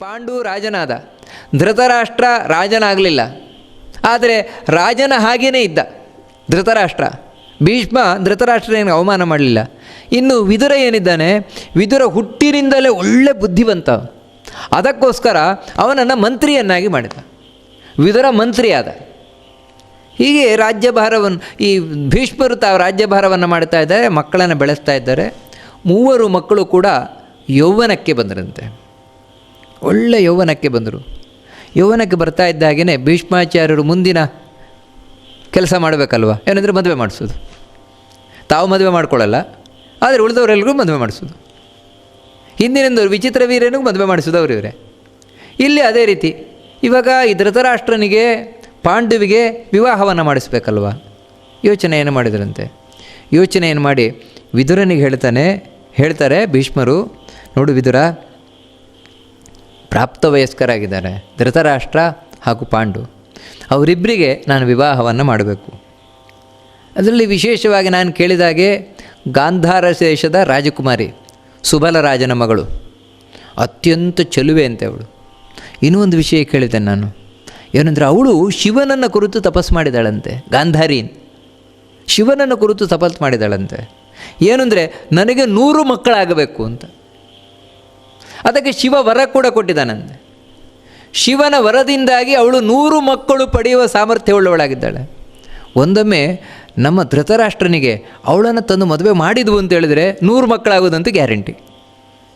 ಪಾಂಡು ರಾಜನಾದ, ಧೃತರಾಷ್ಟ್ರ ರಾಜನಾಗಲಿಲ್ಲ. ಆದರೆ ರಾಜನ ಹಾಗೇ ಇದ್ದ ಧೃತರಾಷ್ಟ್ರ. ಭೀಷ್ಮ ಧೃತರಾಷ್ಟ್ರನಿಗೆ ಅವಮಾನ ಮಾಡಲಿಲ್ಲ. ಇನ್ನು ವಿದುರ ಏನಿದ್ದಾನೆ, ವಿದುರ ಹುಟ್ಟಿನಿಂದಲೇ ಒಳ್ಳೆ ಬುದ್ಧಿವಂತ. ಅದಕ್ಕೋಸ್ಕರ ಅವನನ್ನು ಮಂತ್ರಿಯನ್ನಾಗಿ ಮಾಡಿದ. ವಿದುರ ಮಂತ್ರಿಯಾದ. ಹೀಗೆ ರಾಜ್ಯಭಾರವನ್ನು ಈ ಭೀಷ್ಮರು ತಾವು ರಾಜ್ಯಭಾರವನ್ನು ಮಾಡ್ತಾ ಇದ್ದಾರೆ, ಮಕ್ಕಳನ್ನು ಬೆಳೆಸ್ತಾ ಇದ್ದಾರೆ. 3 ಮಕ್ಕಳು ಕೂಡ ಯೌವನಕ್ಕೆ ಬಂದರಂತೆ. ಒಳ್ಳೆ ಯೌವನಕ್ಕೆ ಬಂದರು. ಯೌವನಕ್ಕೆ ಬರ್ತಾ ಇದ್ದ ಹಾಗೆಯೇ ಭೀಷ್ಮಾಚಾರ್ಯರು ಮುಂದಿನ ಕೆಲಸ ಮಾಡಬೇಕಲ್ವ, ಏನಂದರೆ ಮದುವೆ ಮಾಡಿಸೋದು. ತಾವು ಮದುವೆ ಮಾಡ್ಕೊಳ್ಳಲ್ಲ, ಆದರೆ ಉಳಿದವರೆಲ್ಲರಿಗೂ ಮದುವೆ ಮಾಡಿಸೋದು. ಹಿಂದಿನಿಂದವರು ವಿಚಿತ್ರ ವೀರ್ಯನಿಗೂ ಮದುವೆ ಮಾಡಿಸೋದು ಅವರಿವರೇ. ಇಲ್ಲಿ ಅದೇ ರೀತಿ ಇವಾಗ ಈ ಧೃತರಾಷ್ಟ್ರನಿಗೆ ಪಾಂಡುವಿಗೆ ವಿವಾಹವನ್ನು ಮಾಡಿಸ್ಬೇಕಲ್ವ. ಯೋಚನೆಯನ್ನು ಮಾಡಿದರಂತೆ. ಯೋಚನೆಯನ್ನು ಮಾಡಿ ವಿದುರನಿಗೆ ಹೇಳ್ತಾರೆ ಭೀಷ್ಮರು, ನೋಡು ವಿದುರ, ಪ್ರಾಪ್ತವಯಸ್ಕರಾಗಿದ್ದಾರೆ ಧೃತರಾಷ್ಟ್ರ ಹಾಗೂ ಪಾಂಡು, ಅವರಿಬ್ಬರಿಗೆ ನಾನು ವಿವಾಹವನ್ನು ಮಾಡಬೇಕು. ಅದರಲ್ಲಿ ವಿಶೇಷವಾಗಿ ನಾನು ಕೇಳಿದಾಗೆ ಗಾಂಧಾರ ದೇಶದ ರಾಜಕುಮಾರಿ ಸುಬಲ ರಾಜನ ಮಗಳು, ಅತ್ಯಂತ ಚೆಲುವೆ ಅಂತೆ ಅವಳು. ಇನ್ನೂ ಒಂದು ವಿಷಯ ಕೇಳಿದ್ದೇನೆ ನಾನು, ಏನಂದರೆ ಅವಳು ಶಿವನನ್ನು ಕುರಿತು ತಪಸ್ಸು ಮಾಡಿದಾಳಂತೆ. ಗಾಂಧಾರಿ ಶಿವನನ್ನು ಕುರಿತು ತಪಸ್ಸು ಮಾಡಿದಾಳಂತೆ. ಏನಂದರೆ ನನಗೆ 100 ಮಕ್ಕಳಾಗಬೇಕು ಅಂತ. ಅದಕ್ಕೆ ಶಿವ ವರ ಕೂಡ ಕೊಟ್ಟಿದ್ದಾನಂತೆ. ಶಿವನ ವರದಿಂದಾಗಿ ಅವಳು 100 ಮಕ್ಕಳು ಪಡೆಯುವ ಸಾಮರ್ಥ್ಯವುಳ್ಳವಳಾಗಿದ್ದಾಳೆ. ಒಂದೊಮ್ಮೆ ನಮ್ಮ ಧೃತರಾಷ್ಟ್ರನಿಗೆ ಅವಳನ್ನು ತಂದು ಮದುವೆ ಮಾಡಿದ್ವು ಅಂತ ಹೇಳಿದರೆ 100 ಮಕ್ಕಳಾಗೋದಂತೂ ಗ್ಯಾರಂಟಿ,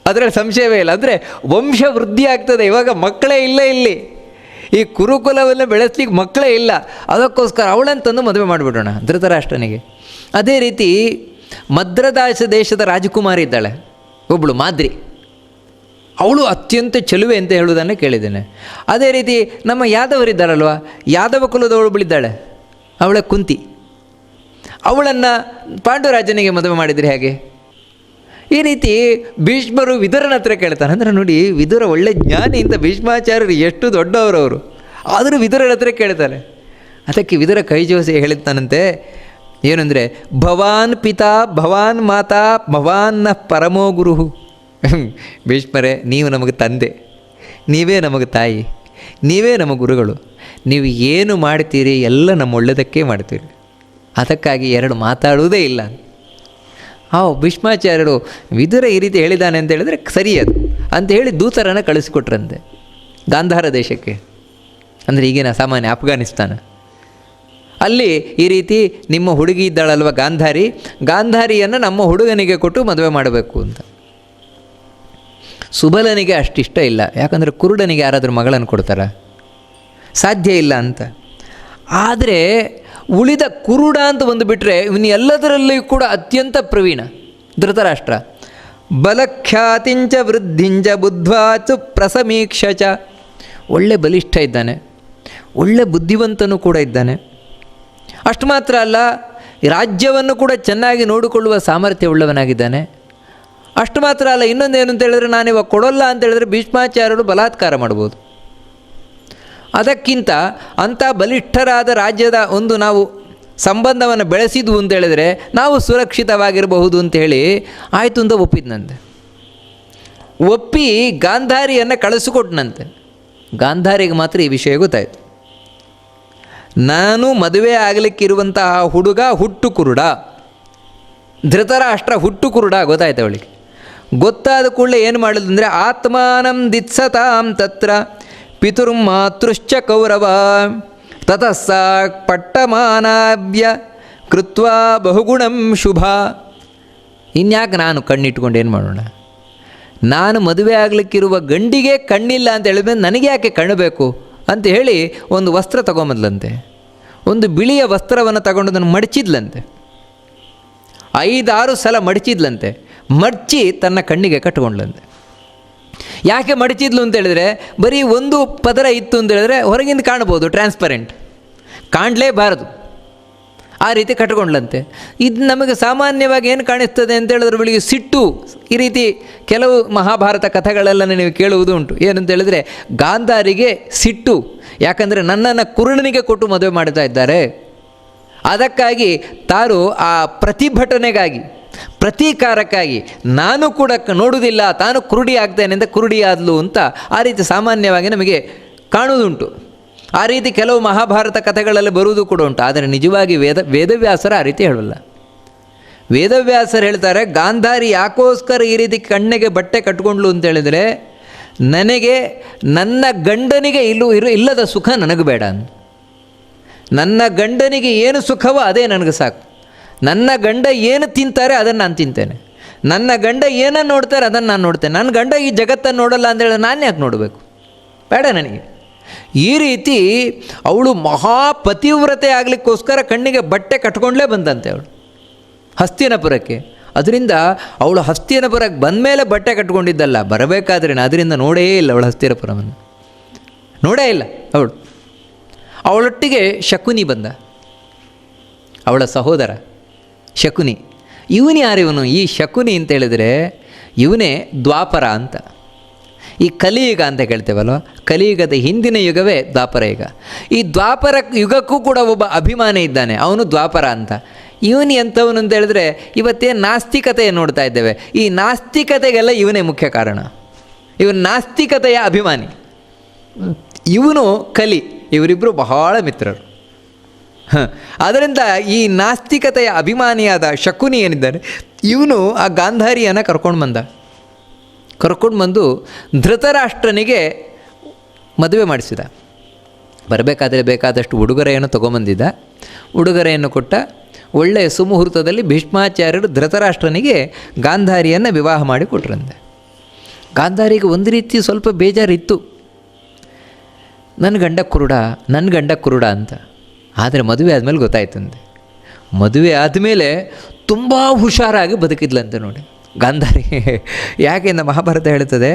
ಅದರಲ್ಲಿ ಸಂಶಯವೇ ಇಲ್ಲ. ಅಂದರೆ ವಂಶ ವೃದ್ಧಿ ಆಗ್ತದೆ. ಇವಾಗ ಮಕ್ಕಳೇ ಇಲ್ಲ, ಇಲ್ಲಿ ಈ ಕುರುಕುಲವನ್ನು ಬೆಳೆಸ್ಲಿಕ್ಕೆ ಮಕ್ಕಳೇ ಇಲ್ಲ. ಅದಕ್ಕೋಸ್ಕರ ಅವಳನ್ನು ತಂದು ಮದುವೆ ಮಾಡಿಬಿಡೋಣ ಧೃತರಾಷ್ಟ್ರನಿಗೆ. ಅದೇ ರೀತಿ ಮದ್ರದಾಸ ದೇಶದ ರಾಜಕುಮಾರಿ ಇದ್ದಾಳೆ ಒಬ್ಬಳು ಮಾದ್ರಿ, ಅವಳು ಅತ್ಯಂತ ಚೆಲುವೆ ಅಂತ ಹೇಳುವುದನ್ನು ಕೇಳಿದ್ದೇನೆ. ಅದೇ ರೀತಿ ನಮ್ಮ ಯಾದವರಿದ್ದಾರಲ್ವ, ಯಾದವ ಕುಲದವಳೊಬ್ಬಳಿದ್ದಾಳೆ, ಅವಳ ಕುಂತಿ. ಅವಳನ್ನು ಪಾಂಡುರಾಜನಿಗೆ ಮದುವೆ ಮಾಡಿದರೆ ಹೇಗೆ? ಈ ರೀತಿ ಭೀಷ್ಮರು ವಿದುರನ ಹತ್ರ ಕೇಳ್ತಾರೆ. ಅಂದರೆ ನೋಡಿ, ವಿದುರ ಒಳ್ಳೆ ಜ್ಞಾನಿ ಅಂತ ಭೀಷ್ಮಾಚಾರ್ಯರು ಎಷ್ಟು ದೊಡ್ಡವರವರು, ಆದರೂ ವಿದುರನ ಹತ್ರ ಕೇಳ್ತಾರೆ. ಅದಕ್ಕೆ ವಿದುರ ಕೈ ಜೋಸಿ ಹೇಳಿದ್ದಾನಂತೆ, ಏನಂದರೆ ಭವಾನ್ ಪಿತಾ ಭವಾನ್ ಮಾತಾ ಭವಾನ್ನ ಪರಮೋ ಗುರು. ಭೀಷ್ಮರೇ, ನೀವು ನಮಗೆ ತಂದೆ, ನೀವೇ ನಮಗೆ ತಾಯಿ, ನೀವೇ ನಮ್ಮ ಗುರುಗಳು. ನೀವು ಏನು ಮಾಡ್ತೀರಿ ಎಲ್ಲ ನಮ್ಮ ಒಳ್ಳೆಯದಕ್ಕೆ ಮಾಡ್ತೀರಿ, ಅದಕ್ಕಾಗಿ 2 ಮಾತಾಡುವುದೇ ಇಲ್ಲ. ಭೀಷ್ಮಾಚಾರ್ಯರು ವಿದುರ ಈ ರೀತಿ ಹೇಳಿದ್ದಾನೆ ಅಂತ ಹೇಳಿದರೆ ಸರಿ ಅದು ಅಂತ ಹೇಳಿ ದೂತರನ್ನು ಕಳಿಸಿಕೊಟ್ರಂತೆ ಗಾಂಧಾರ ದೇಶಕ್ಕೆ, ಅಂದರೆ ಈಗಿನ ಸಾಮಾನ್ಯ ಅಫ್ಘಾನಿಸ್ತಾನ. ಅಲ್ಲಿ ಈ ರೀತಿ ನಿಮ್ಮ ಹುಡುಗಿ ಇದ್ದಾಳಲ್ವ ಗಾಂಧಾರಿಯನ್ನು ನಮ್ಮ ಹುಡುಗನಿಗೆ ಕೊಟ್ಟು ಮದುವೆ ಮಾಡಬೇಕು ಅಂತ. ಸುಬಲನಿಗೆ ಅಷ್ಟಿಷ್ಟ ಇಲ್ಲ, ಯಾಕಂದರೆ ಕುರುಡನಿಗೆ ಯಾರಾದರೂ ಮಗಳನ್ನು ಕೊಡ್ತಾರ? ಸಾಧ್ಯ ಇಲ್ಲ ಅಂತ. ಆದರೆ ಉಳಿದ ಕುರುಡ ಅಂತ ಬಂದುಬಿಟ್ರೆ ಇವನು ಎಲ್ಲದರಲ್ಲಿಯೂ ಕೂಡ ಅತ್ಯಂತ ಪ್ರವೀಣ ಧೃತರಾಷ್ಟ್ರ. ಬಲಖ್ಯಾತಿಂಚ ವೃದ್ಧಿಂಚ ಬುದ್ಧ್ವಾಚು ಪ್ರಸಮೀಕ್ಷಚ. ಒಳ್ಳೆ ಬಲಿಷ್ಠ ಇದ್ದಾನೆ, ಒಳ್ಳೆ ಬುದ್ಧಿವಂತನೂ ಕೂಡ ಇದ್ದಾನೆ. ಅಷ್ಟು ಮಾತ್ರ ಅಲ್ಲ, ರಾಜ್ಯವನ್ನು ಕೂಡ ಚೆನ್ನಾಗಿ ನೋಡಿಕೊಳ್ಳುವ ಸಾಮರ್ಥ್ಯವುಳ್ಳವನಾಗಿದ್ದಾನೆ. ಅಷ್ಟು ಮಾತ್ರ ಅಲ್ಲ, ಇನ್ನೊಂದೇನು ಅಂತ ಹೇಳಿದ್ರೆ, ನಾನಿವಾಗ ಕೊಡೋಲ್ಲ ಅಂತ ಹೇಳಿದ್ರೆ ಭೀಷ್ಮಾಚಾರ್ಯರು ಬಲಾತ್ಕಾರ ಮಾಡ್ಬೋದು. ಅದಕ್ಕಿಂತ ಅಂಥ ಬಲಿಷ್ಠರಾದ ರಾಜ್ಯದ ಒಂದು ನಾವು ಸಂಬಂಧವನ್ನು ಬೆಳೆಸಿದ್ವು ಅಂತ ಹೇಳಿದರೆ ನಾವು ಸುರಕ್ಷಿತವಾಗಿರಬಹುದು ಅಂಥೇಳಿ ಆಯಿತು ಅಂತ ಒಪ್ಪಿದ್ನಂತೆ. ಒಪ್ಪಿ ಗಾಂಧಾರಿಯನ್ನು ಕಳಿಸಿಕೊಟ್ನಂತೆ. ಗಾಂಧಾರಿಗೆ ಮಾತ್ರ ಈ ವಿಷಯ ಗೊತ್ತಾಯಿತು. ನಾನು ಮದುವೆ ಆಗಲಿಕ್ಕಿರುವಂತಹ ಹುಡುಗ ಹುಟ್ಟು ಕುರುಡ, ಧೃತರಾಷ್ಟ್ರ ಹುಟ್ಟು ಕುರುಡ ಗೊತ್ತಾಯ್ತು ಅವಳಿಗೆ. ಗೊತ್ತಾದ ಕೂಡಲೇ ಏನು ಮಾಡಿದಂದರೆ ಆತ್ಮಾನಂ ದಿತ್ಸತಾಂ ತತ್ರ ಪಿತುರ್ಮಾತೃಶ್ಚ ಕೌರವ ತತಃ ಸಾ ಪಟ್ಟಮಾನಾಭ್ಯ ಕೃತ್ವಾ ಬಹುಗುಣಂ ಶುಭ. ಇನ್ಯಾಕೆ ನಾನು ಕಣ್ಣಿಟ್ಕೊಂಡು ಏನು ಮಾಡೋಣ? ನಾನು ಮದುವೆ ಆಗಲಿಕ್ಕಿರುವ ಗಂಡಿಗೆ ಕಣ್ಣಿಲ್ಲ ಅಂತ ಹೇಳಿದ್ಮೇಲೆ ನನಗೆ ಯಾಕೆ ಕಣ್ಣು ಬೇಕು ಅಂತ ಹೇಳಿ ಒಂದು ವಸ್ತ್ರ ತಗೊಂಬಂದ್ಲಂತೆ. ಒಂದು ಬಿಳಿಯ ವಸ್ತ್ರವನ್ನು ತಗೊಂಡು ಅದನ್ನು ಮಡಚಿದ್ಲಂತೆ. 5-6 ಸಲ ಮಡಚಿದ್ಲಂತೆ. ಮಡಚಿ ತನ್ನ ಕಣ್ಣಿಗೆ ಕಟ್ಕೊಂಡ್ಲಂತೆ. ಯಾಕೆ ಮಡಚಿದ್ಲು ಅಂತ ಹೇಳಿದ್ರೆ, ಬರೀ ಒಂದು ಪದರ ಇತ್ತು ಅಂತ ಹೇಳಿದ್ರೆ ಹೊರಗಿಂದ ಕಾಣ್ಬೋದು, ಟ್ರಾನ್ಸ್ಪರೆಂಟ್, ಕಾಣಲೇಬಾರದು, ಆ ರೀತಿ ಕಟ್ಕೊಂಡ್ಲಂತೆ. ಇದು ನಮಗೆ ಸಾಮಾನ್ಯವಾಗಿ ಏನು ಕಾಣಿಸ್ತದೆ ಅಂತ ಹೇಳಿದ್ರೆ ಬೆಳಿಗ್ಗೆ ಸಿಟ್ಟು. ಈ ರೀತಿ ಕೆಲವು ಮಹಾಭಾರತ ಕಥೆಗಳೆಲ್ಲ ನೀವು ಕೇಳುವುದು ಉಂಟು. ಏನಂತ ಹೇಳಿದರೆ ಗಾಂಧಾರಿಗೆ ಸಿಟ್ಟು, ಯಾಕಂದರೆ ನನ್ನನ್ನು ಕುರುಡನಿಗೆ ಕೊಟ್ಟು ಮದುವೆ ಮಾಡ್ತಾ ಇದ್ದಾರೆ. ಅದಕ್ಕಾಗಿ ತಾನು ಆ ಪ್ರತಿಭಟನೆಗಾಗಿ ಪ್ರತೀಕಾರಕ್ಕಾಗಿ ನಾನು ಕೂಡ ನೋಡುವುದಿಲ್ಲ, ತಾನು ಕುರುಡಿ ಆಗ್ತೇನೆ ಅಂತ ಕುರುಡಿ ಆದಲು ಅಂತ ಆ ರೀತಿ ಸಾಮಾನ್ಯವಾಗಿ ನಮಗೆ ಕಾಣುವುದುಂಟು. ಆ ರೀತಿ ಕೆಲವು ಮಹಾಭಾರತ ಕಥೆಗಳಲ್ಲಿ ಬರುವುದು ಕೂಡ ಉಂಟು. ಆದರೆ ನಿಜವಾಗಿ ವೇದವ್ಯಾಸರ ಆ ರೀತಿ ಹೇಳಲ್ಲ. ವೇದವ್ಯಾಸರು ಹೇಳ್ತಾರೆ, ಗಾಂಧಾರಿ ಯಾಕೋಸ್ಕರ ಈ ರೀತಿ ಕಣ್ಣಿಗೆ ಬಟ್ಟೆ ಕಟ್ಕೊಂಡ್ಲು ಅಂತ ಹೇಳಿದರೆ, ನನಗೆ ನನ್ನ ಗಂಡನಿಗೆ ಇಲ್ಲದ ಸುಖ ನನಗೆ ಬೇಡ ಅಂತ. ನನ್ನ ಗಂಡನಿಗೆ ಏನು ಸುಖವೋ ಅದೇ ನನಗೆ ಸಾಕು. ನನ್ನ ಗಂಡ ಏನು ತಿಂತಾರೆ ಅದನ್ನು ನಾನು ತಿಂತೇನೆ. ನನ್ನ ಗಂಡ ಏನನ್ನು ನೋಡ್ತಾರೆ ಅದನ್ನು ನಾನು ನೋಡ್ತೇನೆ. ನನ್ನ ಗಂಡ ಈ ಜಗತ್ತನ್ನು ನೋಡಲ್ಲ ಅಂತ ಹೇಳಿದ್ರೆ ನಾನು ಯಾಕೆ ನೋಡಬೇಕು? ಬೇಡ ನನಗೆ. ಈ ರೀತಿ ಅವಳು ಮಹಾಪತಿವ್ರತೆ ಆಗಲಿಕ್ಕೋಸ್ಕರ ಕಣ್ಣಿಗೆ ಬಟ್ಟೆ ಕಟ್ಕೊಂಡ್ಲೇ ಬಂದಂತೆ ಅವಳು ಹಸ್ತಿನಪುರಕ್ಕೆ. ಅದರಿಂದ ಅವಳು ಹಸ್ತಿನಪುರಕ್ಕೆ ಬಂದ ಮೇಲೆ ಬಟ್ಟೆ ಕಟ್ಕೊಂಡಿದ್ದಲ್ಲ, ಬರಬೇಕಾದ್ರೆ ಅದರಿಂದ ನೋಡೇ ಇಲ್ಲ ಅವಳು ಹಸ್ತಿನಪುರವನ್ನು, ನೋಡೇ ಇಲ್ಲ ಅವಳು. ಅವಳೊಟ್ಟಿಗೆ ಶಕುನಿ ಬಂದ, ಅವಳ ಸಹೋದರ ಶಕುನಿ. ಇವನು ಯಾರಿವನು? ಈ ಶಕುನಿ ಅಂತ ಹೇಳಿದರೆ ಇವನೇ ದ್ವಾಪರ ಅಂತ. ಈ ಕಲಿಯುಗ ಅಂತ ಕೇಳ್ತೇವಲ್ವ, ಕಲಿಯುಗದ ಹಿಂದಿನ ಯುಗವೇ ದ್ವಾಪರ ಯುಗ. ಈ ದ್ವಾಪರ ಯುಗಕ್ಕೂ ಕೂಡ ಒಬ್ಬ ಅಭಿಮಾನಿ ಇದ್ದಾನೆ, ಅವನು ದ್ವಾಪರ ಅಂತ. ಇವನು ಎಂಥವನು ಅಂತ ಹೇಳಿದ್ರೆ, ಇವತ್ತೇನು ನಾಸ್ತಿಕತೆಯನ್ನು ನೋಡ್ತಾ ಇದ್ದೇವೆ, ಈ ನಾಸ್ತಿಕತೆಗೆಲ್ಲ ಇವನೇ ಮುಖ್ಯ ಕಾರಣ. ಇವನು ನಾಸ್ತಿಕತೆಯ ಅಭಿಮಾನಿ, ಇವನು ಕಲಿ. ಇವರಿಬ್ಬರು ಬಹಳ ಮಿತ್ರರು. ಅದರಿಂದ ಈ ನಾಸ್ತಿಕತೆಯ ಅಭಿಮಾನಿಯಾದ ಶಕುನಿ ಏನಿದ್ದಾರೆ, ಇವನು ಆ ಗಾಂಧಾರಿಯನ್ನು ಕರ್ಕೊಂಡು ಬಂದು ಧೃತರಾಷ್ಟ್ರನಿಗೆ ಮದುವೆ ಮಾಡಿಸಿದ. ಬರಬೇಕಾದ್ರೆ ಬೇಕಾದಷ್ಟು ಉಡುಗೊರೆಯನ್ನು ತೊಗೊಂಬಂದಿದ್ದ. ಉಡುಗೊರೆಯನ್ನು ಕೊಟ್ಟ. ಒಳ್ಳೆಯ ಸುಮುಹೂರ್ತದಲ್ಲಿ ಭೀಷ್ಮಾಚಾರ್ಯರು ಧೃತರಾಷ್ಟ್ರನಿಗೆ ಗಾಂಧಾರಿಯನ್ನು ವಿವಾಹ ಮಾಡಿ ಕೊಟ್ರಂತೆ. ಗಾಂಧಾರಿಗೆ ಒಂದು ರೀತಿ ಸ್ವಲ್ಪ ಬೇಜಾರಿತ್ತು, ನನ್ನ ಗಂಡ ಕುರುಡ ಅಂತ. ಆದರೆ ಮದುವೆ ಆದಮೇಲೆ ಗೊತ್ತಾಯ್ತಂತೆ. ಮದುವೆ ಆದಮೇಲೆ ತುಂಬ ಹುಷಾರಾಗಿ ಬದುಕಿದ್ಲಂತೆ ನೋಡಿ ಗಾಂಧಾರಿ. ಯಾಕೆಂದ ಮಹಾಭಾರತ ಹೇಳುತ್ತದೆ,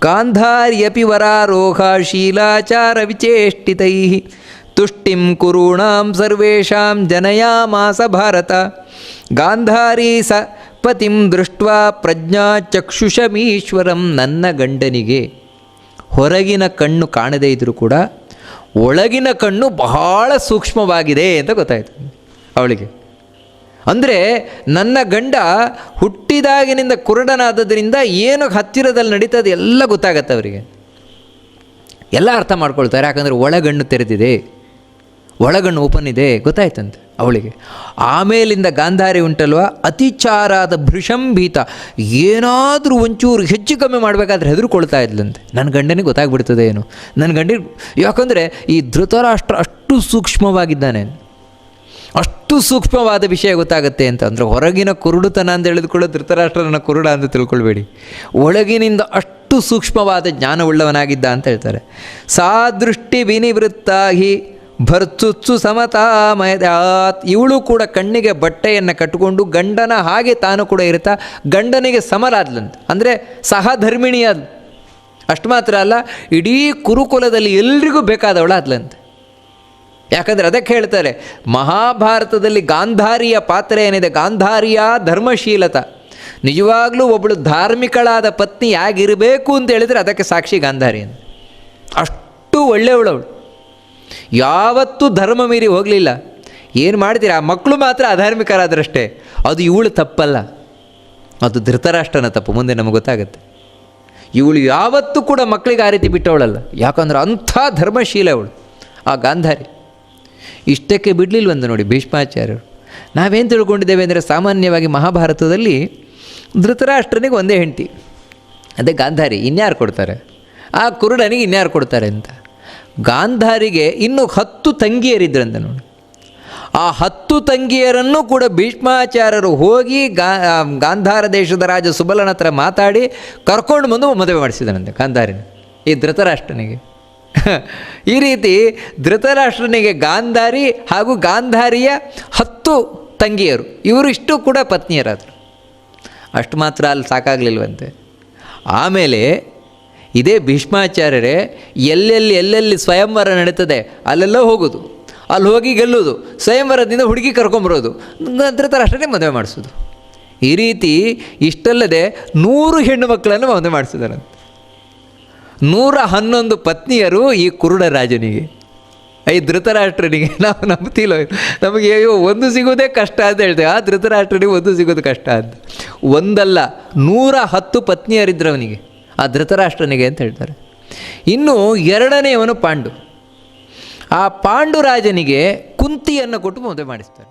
ಗಾಂಧಾರ್ಯಪಿ ವರಾರೋಹ ಶೀಲಾಚಾರ ವಿಚೇಷ್ಟಿತೈ ತುಷ್ಟಿಂ ಕುರುಣಾಂ ಸರ್ವೇಷಾಂ ಜನಯಾಮಾಸ ಭಾರತ. ಗಾಂಧಾರಿ ಸ ಪತಿಂ ದೃಷ್ಟ್ವಾ ಪ್ರಜ್ಞಾ ಚಕ್ಷುಷಮೀಶ್ವರಂ. ನನ್ನ ಗಂಡನಿಗೆ ಹೊರಗಿನ ಕಣ್ಣು ಕಾಣದೇ ಇದ್ದರೂ ಕೂಡ ಒಳಗಿನ ಕಣ್ಣು ಬಹಳ ಸೂಕ್ಷ್ಮವಾಗಿದೆ ಅಂತ ಗೊತ್ತಾಯಿತು ಅವಳಿಗೆ. ಅಂದರೆ ನನ್ನ ಗಂಡ ಹುಟ್ಟಿದಾಗಿನಿಂದ ಕುರುಡನಾದದ್ರಿಂದ ಏನು ಹತ್ತಿರದಲ್ಲಿ ನಡೀತದೆ ಎಲ್ಲ ಗೊತ್ತಾಗತ್ತೆ ಅವರಿಗೆ, ಎಲ್ಲ ಅರ್ಥ ಮಾಡ್ಕೊಳ್ತಾರೆ. ಯಾಕಂದರೆ ಒಳಗಣ್ಣು ತೆರೆದಿದೆ, ಒಳಗಣ್ಣು ಓಪನ್ ಇದೆ ಗೊತ್ತಾಯ್ತಂತೆ ಅವಳಿಗೆ. ಆಮೇಲಿಂದ ಗಾಂಧಾರಿ ಉಂಟಲ್ವ, ಅತಿಚಾರಾದ ಭೃಶಂಭೀತ, ಏನಾದರೂ ಒಂಚೂರು ಹೆಚ್ಚು ಕಮ್ಮಿ ಮಾಡಬೇಕಾದ್ರೆ ಹೆದರ್ಕೊಳ್ತಾ ಇದ್ಲಂತೆ. ನನ್ನ ಗಂಡನಿಗೆ ಗೊತ್ತಾಗ್ಬಿಡ್ತದೆ ಏನು, ನನ್ನ ಗಂಡಿಗೆ. ಯಾಕಂದರೆ ಈ ಧೃತರಾಷ್ಟ್ರ ಅಷ್ಟು ಸೂಕ್ಷ್ಮವಾಗಿದ್ದಾನೆ, ಅಷ್ಟು ಸೂಕ್ಷ್ಮವಾದ ವಿಷಯ ಗೊತ್ತಾಗುತ್ತೆ ಅಂತ. ಅಂದರೆ ಹೊರಗಿನ ಕುರುಡುತನ ಅಂತ ಹೇಳಿದುಕೊಳ್ಳೋ ಧೃತರಾಷ್ಟ್ರನ ಕುರುಡ ಅಂತ ತಿಳ್ಕೊಳ್ಬೇಡಿ, ಒಳಗಿನಿಂದ ಅಷ್ಟು ಸೂಕ್ಷ್ಮವಾದ ಜ್ಞಾನವುಳ್ಳವನಾಗಿದ್ದ ಅಂತ ಹೇಳ್ತಾರೆ. ಸಾ ದೃಷ್ಟಿ ವಿನಿವೃತ್ತಾಹಿ ಭರ್ತುತ್ಸು ಸಮತಾಮಯಾತ್. ಇವಳು ಕೂಡ ಕಣ್ಣಿಗೆ ಬಟ್ಟೆಯನ್ನು ಕಟ್ಟಿಕೊಂಡು ಗಂಡನ ಹಾಗೆ ತಾನು ಕೂಡ ಇರ್ತಾ ಗಂಡನಿಗೆ ಸಮರಾದ್ಲಂತೆ, ಅಂದರೆ ಸಹಧರ್ಮಿಣಿಯಾದ. ಅಷ್ಟು ಮಾತ್ರ ಅಲ್ಲ, ಇಡೀ ಕುರುಕುಲದಲ್ಲಿ ಎಲ್ರಿಗೂ ಬೇಕಾದವಳಾದ್ಲಂತೆ. ಯಾಕಂದರೆ ಅದಕ್ಕೆ ಹೇಳ್ತಾರೆ ಮಹಾಭಾರತದಲ್ಲಿ ಗಾಂಧಾರಿಯ ಪಾತ್ರ ಏನಿದೆ, ಗಾಂಧಾರಿಯ ಧರ್ಮಶೀಲತ. ನಿಜವಾಗ್ಲೂ ಒಬ್ಬಳು ಧಾರ್ಮಿಕಳಾದ ಪತ್ನಿ ಯಾಗಿರಬೇಕು ಅಂತ ಹೇಳಿದರೆ ಅದಕ್ಕೆ ಸಾಕ್ಷಿ ಗಾಂಧಾರಿ ಅಂತ. ಅಷ್ಟು ಒಳ್ಳೆಯವಳವಳು, ಯಾವತ್ತೂ ಧರ್ಮ ಮೀರಿ ಹೋಗಲಿಲ್ಲ. ಏನು ಮಾಡ್ತೀರಾ, ಆ ಮಕ್ಕಳು ಮಾತ್ರ ಅಧಾರ್ಮಿಕರಾದ್ರಷ್ಟೇ. ಅದು ಇವಳು ತಪ್ಪಲ್ಲ, ಅದು ಧೃತರಾಷ್ಟ್ರನ ತಪ್ಪು. ಮುಂದೆ ನಮಗೆ ಗೊತ್ತಾಗುತ್ತೆ. ಇವಳು ಯಾವತ್ತೂ ಕೂಡ ಮಕ್ಕಳಿಗೆ ಆ ರೀತಿ ಬಿಟ್ಟವಳಲ್ಲ. ಯಾಕಂದ್ರೆ ಅಂಥ ಧರ್ಮಶೀಲ ಅವಳು ಆ ಗಾಂಧಾರಿ. ಇಷ್ಟಕ್ಕೆ ಬಿಡಲಿಲ್ವಂದು ನೋಡಿ ಭೀಷ್ಮಾಚಾರ್ಯರು. ನಾವೇನು ತಿಳ್ಕೊಂಡಿದ್ದೇವೆ ಅಂದರೆ, ಸಾಮಾನ್ಯವಾಗಿ ಮಹಾಭಾರತದಲ್ಲಿ ಧೃತರಾಷ್ಟ್ರನಿಗೆ ಒಂದೇ ಹೆಂಡತಿ, ಅದೇ ಗಾಂಧಾರಿ. ಇನ್ಯಾರು ಕೊಡ್ತಾರೆ? ಆ ಕುರುಡನಿಗೆ ಇನ್ಯಾರು ಕೊಡ್ತಾರೆ ಅಂತ. ಗಾಂಧಾರಿಗೆ ಇನ್ನೂ 10 ತಂಗಿಯರಿದ್ರಂತೆ ನೋಡಿ. ಆ 10 ತಂಗಿಯರನ್ನು ಕೂಡ ಭೀಷ್ಮಾಚಾರ್ಯರು ಹೋಗಿ ಗಾಂಧಾರ ದೇಶದ ರಾಜ ಸುಬಲನ ಹತ್ರ ಮಾತಾಡಿ ಕರ್ಕೊಂಡು ಬಂದು ಮದುವೆ ಮಾಡಿಸಿದನಂತೆ ಗಾಂಧಾರಿನ, ಈ ಧೃತರಾಷ್ಟ್ರನಿಗೆ. ಈ ರೀತಿ ಧೃತರಾಷ್ಟ್ರನಿಗೆ ಗಾಂಧಾರಿ ಹಾಗೂ ಗಾಂಧಾರಿಯ 10 ತಂಗಿಯರು, ಇವರು ಇಷ್ಟು ಕೂಡ ಪತ್ನಿಯರಾದರು. ಅಷ್ಟು ಮಾತ್ರ ಅಲ್ಲಿ ಸಾಕಾಗಲಿಲ್ವಂತೆ. ಆಮೇಲೆ ಇದೇ ಭೀಷ್ಮಾಚಾರ್ಯರೇ ಎಲ್ಲೆಲ್ಲಿ ಸ್ವಯಂವರ ನಡೀತದೆ ಅಲ್ಲೆಲ್ಲ ಹೋಗೋದು, ಅಲ್ಲಿ ಹೋಗಿ ಗೆಲ್ಲೋದು, ಸ್ವಯಂವರದಿಂದ ಹುಡುಗಿ ಕರ್ಕೊಂಬರೋದು, ಧೃತರಾಷ್ಟ್ರನಿಗೆ ಮದುವೆ ಮಾಡಿಸೋದು. ಈ ರೀತಿ ಇಷ್ಟಲ್ಲದೆ 100 ಹೆಣ್ಣು ಮಕ್ಕಳನ್ನು ಮದುವೆ ಮಾಡಿಸಿದಾರಂತೆ. 111 ಪತ್ನಿಯರು ಈ ಕುರುಡ ರಾಜನಿಗೆ. ಐ ಧೃತರಾಷ್ಟ್ರನಿಗೆ ನಾವು ನಂಬ್ತಿಲ್ಲ, ನಮಗೆ ಅಯ್ಯೋ ಒಂದು ಸಿಗೋದೇ ಕಷ್ಟ ಅಂತ ಹೇಳ್ತೇವೆ. ಆ ಧೃತರಾಷ್ಟ್ರನಿಗೆ ಒಂದು ಸಿಗೋದು ಕಷ್ಟ ಅಂತ. ಒಂದಲ್ಲ 110 ಪತ್ನಿಯರಿದ್ರು ಅವನಿಗೆ, ಆ ಧೃತರಾಷ್ಟ್ರನಿಗೆ ಅಂತ ಹೇಳ್ತಾರೆ. ಇನ್ನು ಎರಡನೆಯವನು ಪಾಂಡು. ಆ ಪಾಂಡುರಾಜನಿಗೆ ಕುಂತಿಯನ್ನು ಕೊಟ್ಟು ಮದುವೆ ಮಾಡಿಸ್ತಾರೆ.